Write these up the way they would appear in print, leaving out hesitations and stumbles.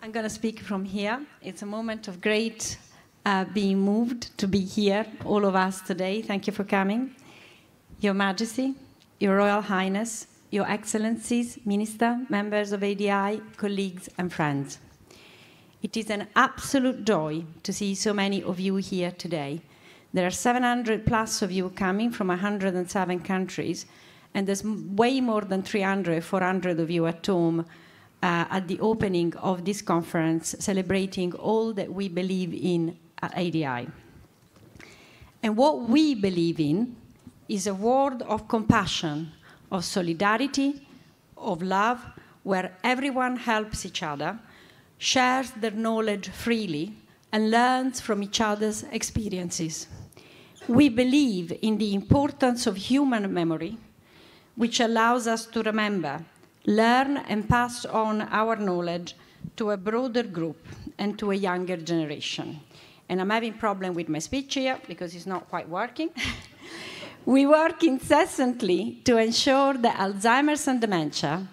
I'm going to speak from here. It's a moment of great being moved to be here, all of us today. Thank you for coming. Your Majesty, Your Royal Highness, Your Excellencies, Minister, members of ADI, colleagues and friends. It is an absolute joy to see so many of you here today. There are 700 plus of you coming from 107 countries, and there's way more than 300, 400 of you at home at the opening of this conference, celebrating all that we believe in at ADI. And what we believe in is a world of compassion, of solidarity, of love, where everyone helps each other, shares their knowledge freely, and learns from each other's experiences. We believe in the importance of human memory, which allows us to remember, learn and pass on our knowledge to a broader group and to a younger generation. And I'm having a problem with my speech here because it's not quite working. We work incessantly to ensure that Alzheimer's and dementia,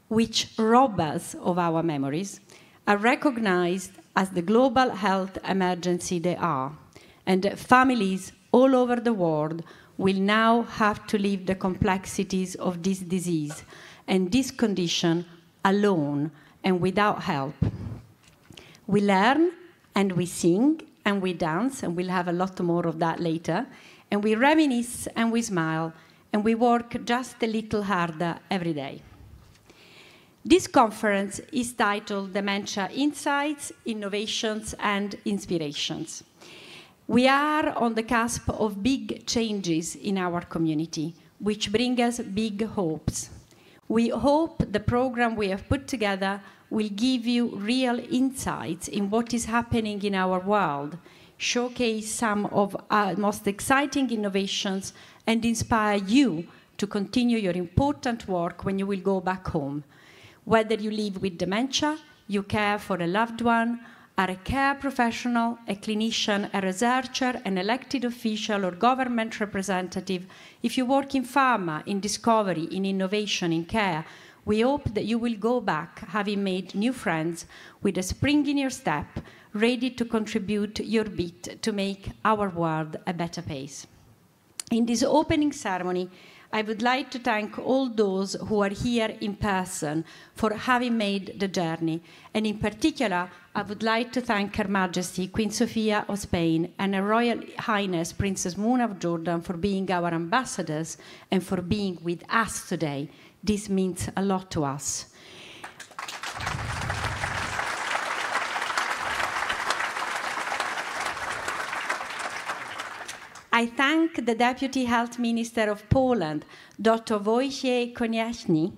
which rob us of our memories, are recognized as the global health emergency they are, and that families all over the world will now have to live the complexities of this disease and this condition alone and without help. We learn and we sing and we dance, and we'll have a lot more of that later, and we reminisce and we smile, and we work just a little harder every day. This conference is titled Dementia Insights, Innovations and Inspirations. We are on the cusp of big changes in our community, which bring us big hopes. We hope the program we have put together will give you real insights in what is happening in our world, showcase some of our most exciting innovations, and inspire you to continue your important work when you will go back home. Whether you live with dementia, you care for a loved one, are a care professional, a clinician, a researcher, an elected official or government representative, if you work in pharma, in discovery, in innovation, in care, we hope that you will go back having made new friends with a spring in your step, ready to contribute your bit to make our world a better place. In this opening ceremony, I would like to thank all those who are here in person for having made the journey. And in particular, I would like to thank Her Majesty Queen Sofia of Spain and Her Royal Highness Princess Muna of Jordan for being our ambassadors and for being with us today. This means a lot to us. I thank the Deputy Health Minister of Poland, Dr. Wojciech Konieczny,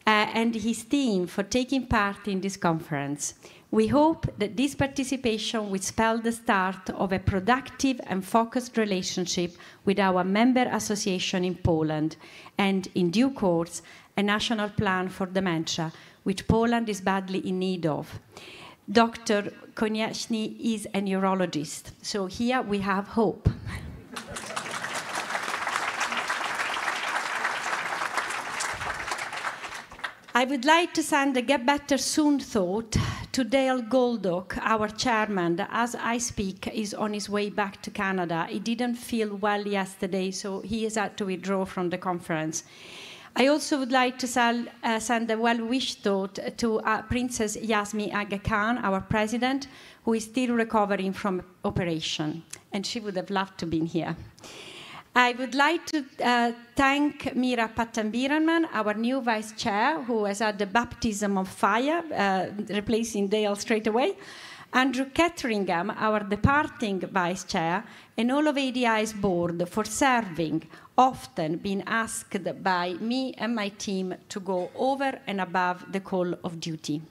and his team for taking part in this conference. We hope that this participation will spell the start of a productive and focused relationship with our member association in Poland, and in due course, a national plan for dementia, which Poland is badly in need of. Dr. Konieczny is a neurologist, so here we have hope. I would like to send a Get Better Soon thought to Dale Goldock, our chairman, that as I speak is on his way back to Canada. He didn't feel well yesterday, so he has had to withdraw from the conference. I also would like to send a well-wish thought to Princess Yasmin Aga Khan, our president, who is still recovering from operation, and she would have loved to be here. I would like to thank Mira Pattambiranman, our new vice chair, who has had the baptism of fire, replacing Dale straight away, Andrew Ketteringham, our departing vice chair, and all of ADI's board for serving, often being asked by me and my team to go over and above the call of duty.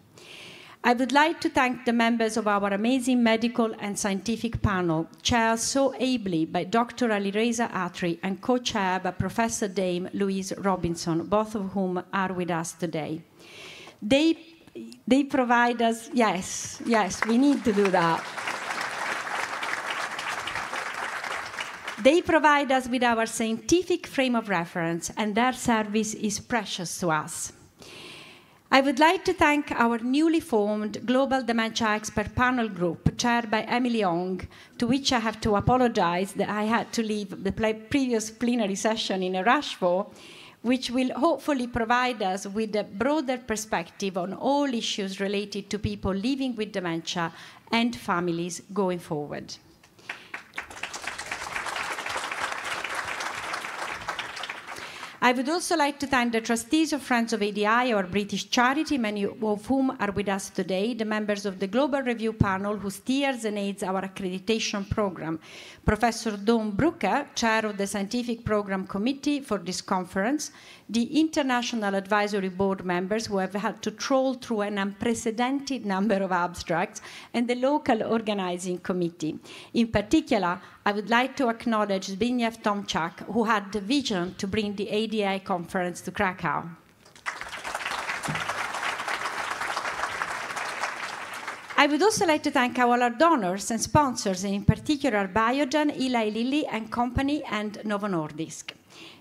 I would like to thank the members of our amazing medical and scientific panel, chaired so ably by Dr. Alireza Atri and co-chaired by Professor Dame Louise Robinson, both of whom are with us today. They provide us, yes, we need to do that. They provide us with our scientific frame of reference, and their service is precious to us. I would like to thank our newly formed Global Dementia Expert Panel Group, chaired by Emily Ong, to which I have to apologize that I had to leave the previous plenary session in a rush for, which will hopefully provide us with a broader perspective on all issues related to people living with dementia and families going forward. I would also like to thank the trustees of Friends of ADI, our British charity, many of whom are with us today, the members of the Global Review Panel who steers and aids our accreditation program, Professor Dawn Brooker, Chair of the Scientific Program Committee for this conference, the International Advisory Board members who have had to troll through an unprecedented number of abstracts, and the local organizing committee. In particular, I would like to acknowledge Zbigniew Tomczak, who had the vision to bring the ADI conference to Krakow. I would also like to thank our donors and sponsors, and in particular Biogen, Eli Lilly and Company, and Novo Nordisk.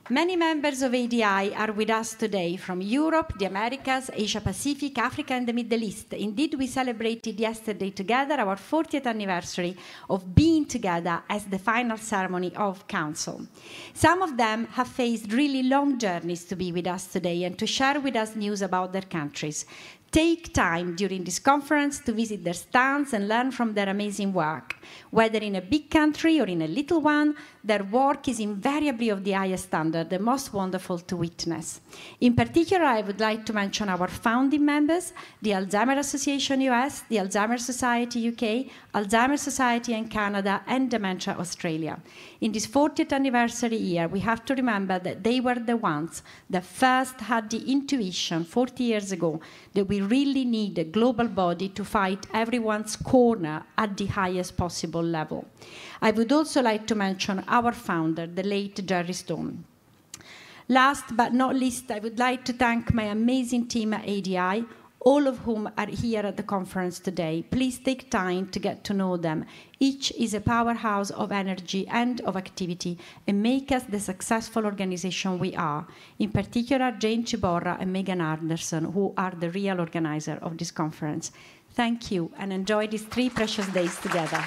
Many members of ADI are with us today from Europe, the Americas, Asia Pacific, Africa, and the Middle East. Indeed, we celebrated yesterday together our 40th anniversary of being together as the final ceremony of Council. Some of them have faced really long journeys to be with us today and to share with us news about their countries. Take time during this conference to visit their stands and learn from their amazing work. Whether in a big country or in a little one, their work is invariably of the highest standard, the most wonderful to witness. In particular, I would like to mention our founding members, the Alzheimer's Association US, the Alzheimer's Society UK, Alzheimer's Society in Canada, and Dementia Australia. In this 40th anniversary year, we have to remember that they were the ones that first had the intuition 40 years ago that we really need a global body to fight everyone's corner at the highest possible level. I would also like to mention our founder, the late Jerry Stone. Last but not least, I would like to thank my amazing team at ADI, all of whom are here at the conference today. Please take time to get to know them. Each is a powerhouse of energy and of activity and make us the successful organization we are. In particular, Jane Ciborra and Megan Anderson, who are the real organizer of this conference. Thank you and enjoy these 3 precious days together.